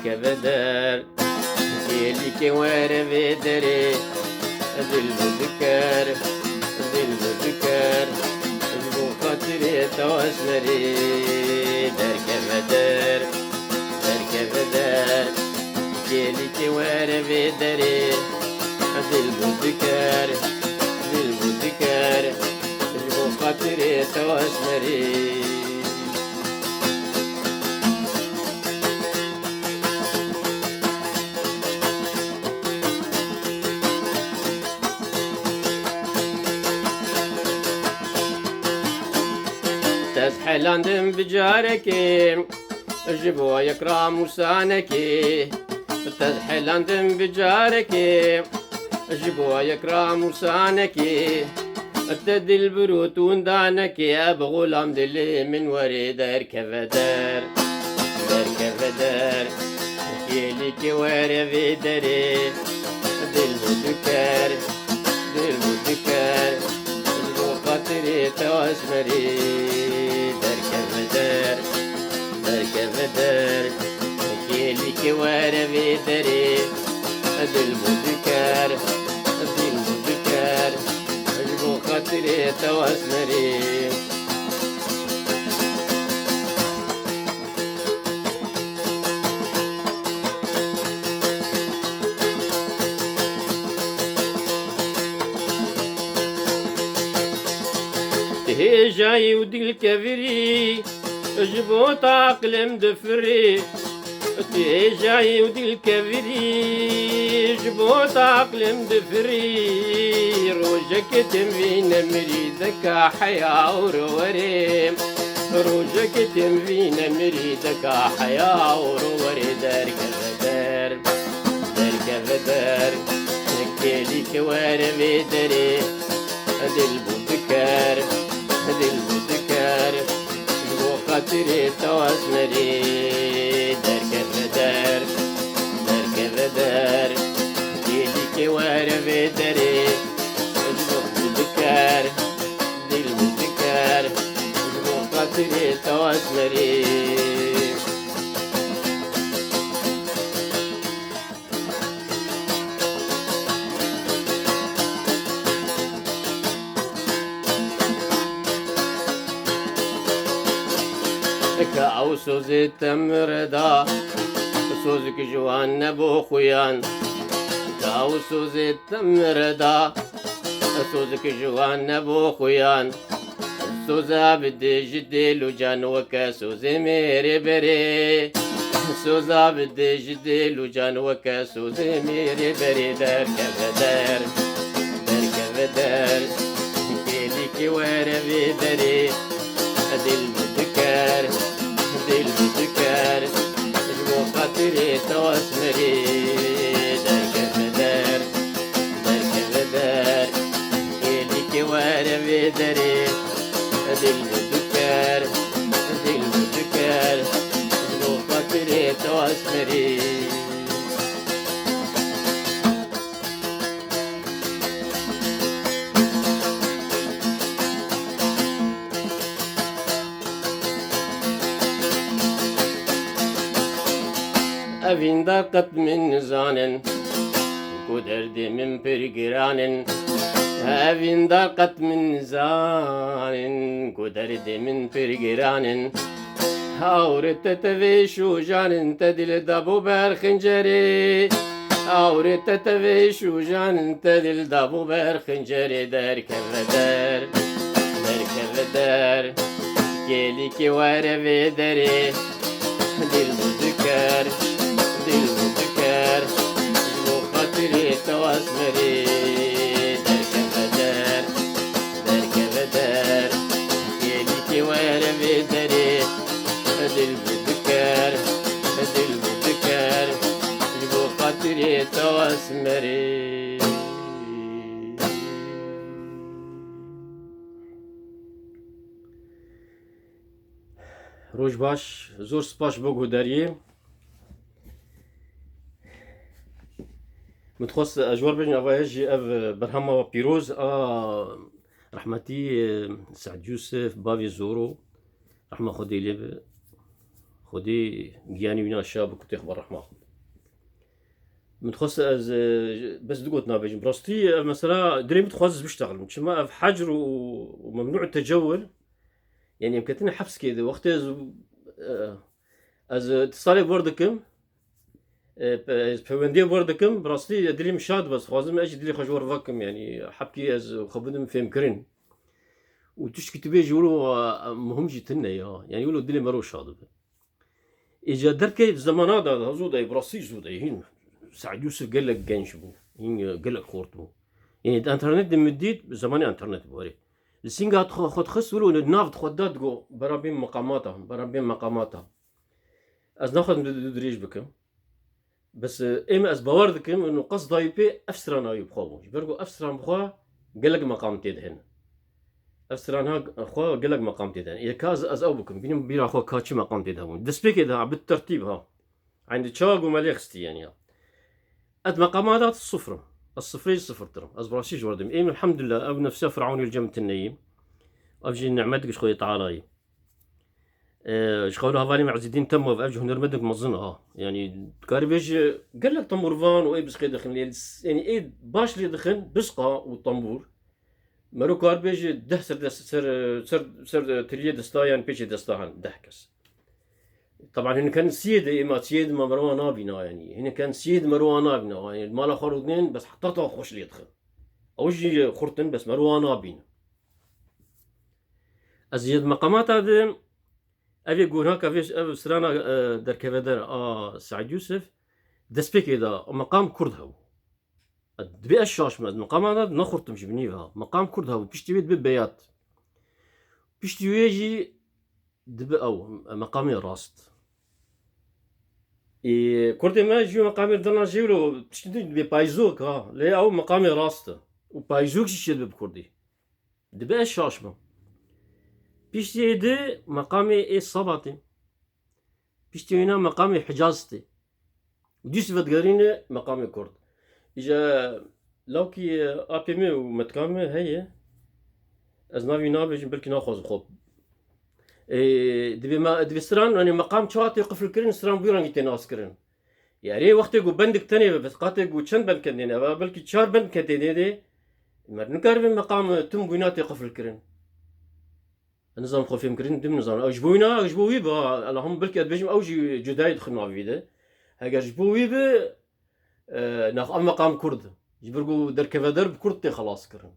كبدر كيلي كوار بدري ذل بذكر ذل بذكر ذو خاطري توسمري در كبدر كيلي كوار بدري ذل بذكر ذو خاطري توسمري تزحلندم بجاركي جبوا يكرام وسانكي تزحلندم بجاركي جبوا يكرام وسانكي تدي البروت وندانك يا بغلام دلي من وري دار كفدار كيلي كواري في داري دل بذكر خاطري توسمري در كفدار كيلي كواري في داري دل بذكر خاطري توسمري هي جاي ودي الكبري جبو تاقلم دفري هي جاي ودي الكبري جبو تاقلم دفري روجك تمفين مريدك حياة وروري روجك تمفين مريدك حياة وروري دار كفدار كيلي كوار بدري دل بذكر خاطري توسمري در كفدار كيلي كوار بدري بذكر خاطري توسمري كاو سوز التمردا سوزك جوان نبو خويان كاو سوز التمردا سوزك جوان نبو خويان سوزا بدي جدي لجان وكا سوزي ميري بري سوزا بدي جدي لجان وكا سوزي ميري بري در كفدار كيلي كوار بدري دل بذكر جبو خاطري توسمري در كفدار كيلي كوار بدري دل بذكر جبو خاطري توسمري أفين دقت من نزان كدرد من برقران أفين دقت من نزان كدرد من برقران هاورت تفيشو جان تدل دابو برخنجري هاورت تفيشو جان تدل دابو برخنجري در كفدار كيلي كوار في داري دل بذكر جبو خاطري توسمري در كفدار كيلي كوار بدري دل بذكر جبو خاطري توسمري روج باش زور سپاش بو گودریه متخص اجوار بين افايج اف برهما بيروز رحمتي سعد يوسف بافي زورو رحمة خدي لي خدي جياني بنا الشاب كنت يخبر رحمة متخصص از بس دقوت نابج براستي مثلا دري متخصص بيشتغل مش ما في حجر وممنوع التجول يعني يمكن حبس كذا وقت از اتصالي بوردكم فوندي بوردكم براستي دري مشاد بس خوازم اجي دري خجور فاكم يعني حبكي از خبدم في مكرين وتشكي تبي يقولوا مهم جتنا يعني يقولوا دلي مروش هذا إجا دركي زمانات هذا زودا براسي زودا هين سعد يوسف قال لك جنشبو هين قال لك خورتو يعني الانترنت مديت زمان انترنت بوري السينغا خد خس ولو النافط خدات جو برابين مقاماتها از ناخذ دريج بكم بس اما از باوردكم انه قصد بي افسرنا يبخو برغو افسران بخوا قال لك مقام تيدهن افسران ها خو قال لك مقام تيدهن اذا كاز از او بكم بينم بيرا خو كاتشي مقام تيدهن دسبيك اذا بالترتيب ها عند تشاغ وماليخستي يعني اد مقامات الصفري صفر ترى از براشيش وردم ايم الحمد لله اب نفسه فرعوني الجمة النيم افجي نعمتك شخوي تعالى شخولها فاني معزدين تموا بأفجه نرمدك مظنها يعني كاربيج قال لك طنبورفان واي بس خي دخل يعني ايه باش لي دخل بسقة والطنبور مرو كاربيج ده سر تريه دستا يعني بيجي دستاهن دهكس طبعا هنا كان سيد مروان نابينا يعني هنا كان سيد مروان نابينا يعني المال خرطين بس حطيته خوش لي يدخل اوجي خرطن بس مروان نابينا ازيد مقامات هذا ابي يقول هكا فيش سرانا دركفدر سعد يوسف دسبيك اذا مقام كرد هو دبي الشاش من المقام هذا نخرط مش بنيها مقام كرد هو بيشتي ببيات بيشتي يجي دب او مقامي راست كرد ما يجي مقامي درنا جيلو بيشتي ببايزوك ليه او مقامي راست وبايزوك شي بكردي دبي الشاش من بيشتي دي مقامي ايه صباتي بيشتي هنا مقامي حجازتي وديش فتقاريني مقامي كرد إجا لوكي أبيمي ومتكامي هي أزنافي نابج بركي ناخذ خوب دبي سران يعني مقام شاطي قفل كرين سران بيران جيتي ناس كرين يعني وقت يقول بندك تاني بس قاتي يقول شن بند كدينا بلكي شار بند كدينا دي مرنكار في مقام تم بيناتي قفل كرين نظام خوفي مكرين دم نظام أجبوينا أجبوي با اللهم بلكي أدبجم أوجي جداي دخلنا في ده هاجر أجبوي ب ناخ مقام كرد يبرقوا دركفة درب كردتي خلاص كرن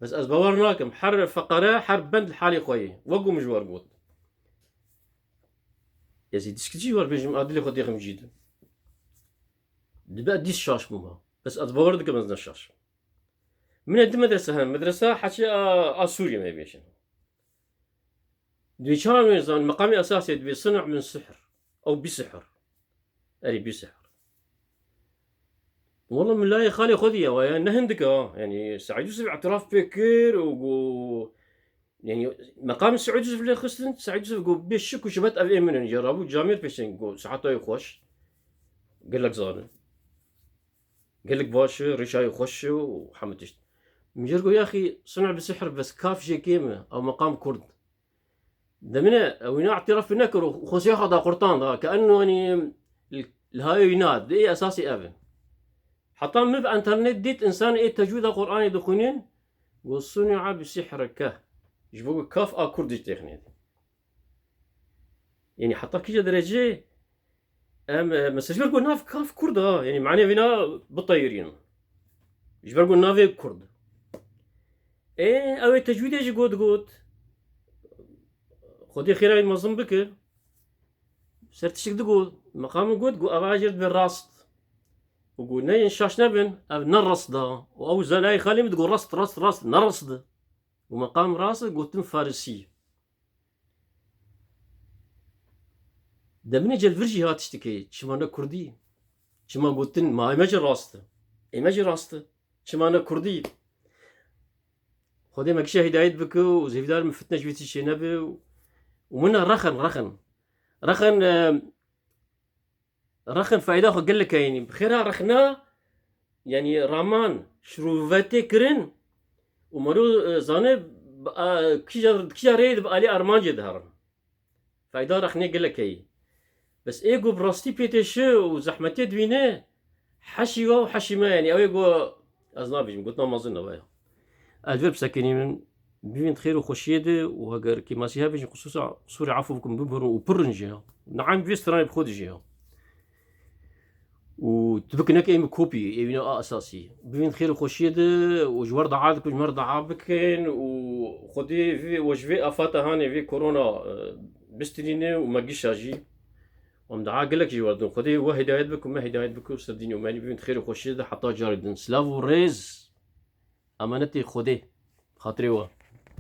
بس أزبورناكم حر فقراء حرب بند الحالي خوي وقو مجوار قوت يا سيدي سكتي وار بيجم أدلي خدي خم جيد دبا ديس شاش بوما بس أزبوردك مزنا الشاش من هاد مدرسة حكي سوريا ما يبيشن دبي شامل زان مقامي أساسي دبي صنع من سحر أو بسحر أي بسحر والله من لا يا خالي خذي ويا نهندك يعني سعيد يوسف اعتراف بكر يعني مقام سعيد يوسف اللي خستن سعيد يوسف قو بيشك وشبت أبي من جربوا جامير بيشين قو ساعته يخش قال لك زانه قال لك باش ريشاي يخش وحمتشت مجرقو يا أخي صنع بسحر بس كاف شي كيمة أو مقام كرد دمنا وينا اعتراف بنكر وخوش ياخذ قرطان كأنه يعني الهاي يناد إيه أساسي أبن حتى من بانترنت ديت انسان ايه تجويد قراني دخونين وصنع بسحر كه يجبوا كاف كردي تخنيد يعني حتى كي درجه مسجل قلنا ناف كاف كرد يعني معناه فينا بالطيرين يجبر قلنا ناف كرد ايه او تجويد يجي قود خدي خيراي مظن بك صرت شك دقول مقام قود اواجر بالراست وقلنا ينشاش نبن نرص ده او زلاي خالي تقول رصت نرص ده ومقام راس قلت فارسي ده من اجل فرجي هات تشتكي شمانا كردي شما قلت ما يمجي راسته يمجي راسته شمانا كردي خدي مكشي هدايت بكو وزيفدار مفتنا جويتي شي نبي ومنها رخن فايدة خو قال لك يعني بخيرها رخنا يعني رامان شروفاتي كرن ومرو زانه كي ريد بقالي ارمان جدهرن فايدة رخني قال لك هي بس ايجو براستي بيتشي وزحمتي دوينه حشيوا وحشيما يعني او ايجو ازنافيش قلت ما زلنا بايا الفيرب ساكنين من بين خير وخشيده وهاجر كيما سي هافيش خصوصا سوري عفو بكم ببر وبرنجيها نعم فيستراني بخود جيها وتبكنا كاين كوبي يعني اساسي بين خير وخشيده وجوار ضعافك وجمر ضعافكن وخدي في وجفي افاتا هاني في كورونا بستريني وما جيش اجي ومدعا قال لك جوار خدي وهدايات بك وما هدايات بك وسرديني وماني بين خير وخشيده حتى جاردن سلافو ريز امانتي خدي خاطري